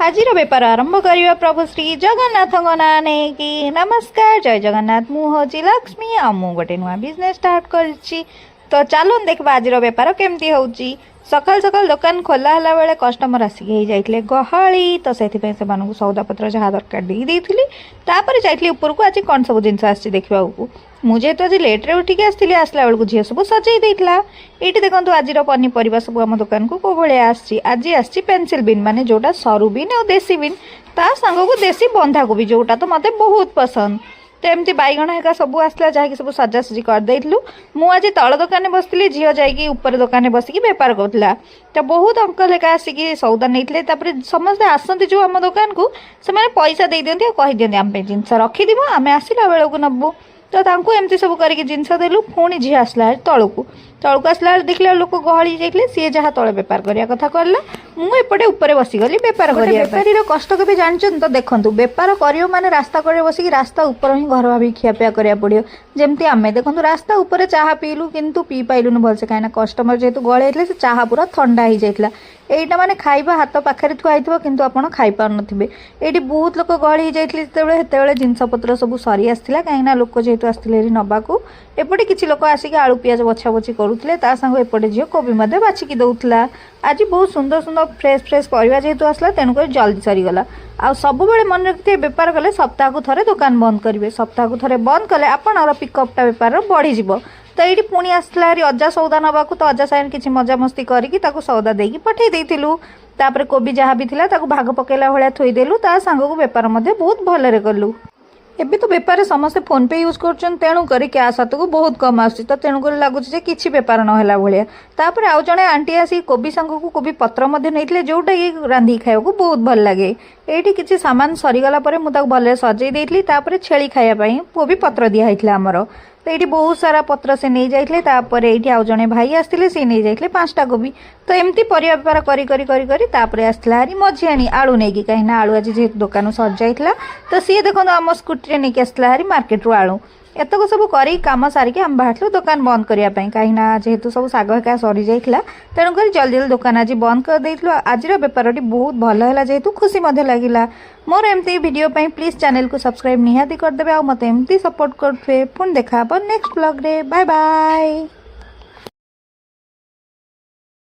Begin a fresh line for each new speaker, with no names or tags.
आजिर बेपार आरंभ करवा प्रभु श्री जगन्नाथ ना कि नमस्कार जय जगन्नाथ मु हूँ लक्ष्मी आ मु गोटे नुआ बिजनेस स्टार्ट करछि। तो चलो देखा आज बेपार केमती होउची। सकाल सकाल दुकान खोला हला बेले कस्टमर आसिक जाइए गहली तो से सौदा पत्र जहाँ दरकार देती जाइए ऊपर को आज कौन सब जिन देखा मुझे तो आज लेट्रे उठिक आसती आसला बेलू झील सब सजई देता। ये देखो आज पनीपरिया सब आम दुकान को कौ भाया आज आसी पेनसिल बिन माने जोटा सरू बिन और देसी बिन ता सांग को देसी बंधा कोबी जोटा तो मत बहुत पसंद। तो एमती बैगण हेका सब आसला जहाँकि सब सजासजी करदेलु। मुझे तल दुकान बसती झील जाइए ऊपर दुकान बसिकी बेपार करूला। तो बहुत अंकल हेका आसिक सौदा नहीं समस्ते आसती जो आम दुकान को से पैसा दे दिखती कही दिखती आम जिनस रखिद आम आसला बेलू नबू। तो तांको एमती सब करके जिनस देलु। पुणी झी आसला तलू आसला देखला लोक गहली जाइए सी जहाँ तले बेपार करने कथा करला मुझे ऊपर बसीगली बेपार कर बेपारी कष्ट के जानते तो देखो बेपार कर माने रास्ता कड़े बसिक रास्ता ऊपर ही घर भाभी खियापिया करा पड़ो। जमती आम देखो रास्ता ऊपर चाह पीलु किंतु पी पाइलुन भलसे कहीं कस्टमर जेहेतु गले से चाह पूरा ठंडा हो जाता। एटा माने खाइबा हाथ पाखे थुआई किंतु आपड़ खाई पार नथिबे। एटी बहुत लोक गहली जाते जिनस पत्र सब सरी आसला कहीं लोक जेहेतु आसते नबाकू एपटे किसी लोक आसिक आलू पियाज बछा बछी करुले सांग एपटे झील कोबी बाछिकी दौला। आज बहुत सुंदर सुंदर फ्रेश फ्रेश परिवा जेहेतु आसला तेणुक जल्दी सरीगला। आ सब मन रखिए बेपार कले सप्ताह को थरे दुकान बंद करेंगे। सप्ताह को थरे बंद कले आपणर पिकअपटा बेपार बढ़ीज। तो ये पुणी आसला अजा सौदा नवाक तो अजा साइन किसी मजामस्ती करके सौदा देकी पठे देलु। तापर कोबी जहाँ भी था भाग पकेला भाया थोदेलु ता सांग को बेपार बहुत भलरे कलु। एबे तो बेपार समस्ते फोन पे यूज कर तेणु कर कैश हाथ को बहुत कम आस तो तेणुक लगुच कि बेपार नहला भाया। तापर आउ जड़े आंटी आसी कोबी सांग को कोबी पत्र नहीं जोटा कि रांधि खाया बहुत भल लगे। ये किसी सामान सरीगला मुझे भले सजई देती छेली खायापाई कोबी पत्र दिखाई आमर। तो ये बहुत सारा पत्र से नहीं जाते ये आउ जड़े भाई आसते से नहीं जाते 5टा कोबी। तो एमती परिया बेपार करी करी करी करी तापर आसला हारी मझियाणी आलू नहीं कहीं आलू आज जेहतु दुकान सज जाइला तो सी देखो आम स्कूटी नहीं आसला हारी मार्केट रू आलू एतक सब कर कम सारिक आम बाहर दुकान बंद करने कहीं जेहेतु सब साग हेका सरी जाइला तेणुक जल्दी जल्दी दुकान आज बंद कर देइथलु। आज बेपारटी बहुत भल है जेहेतु खुशी लगिला। मोर एमती वीडियो प्लीज चैनल को सब्सक्राइब निहाती करदे आ मते एमती सपोर्ट करथुए। पुणी देखा नेक्स्ट ब्लॉग रे बाय बाय।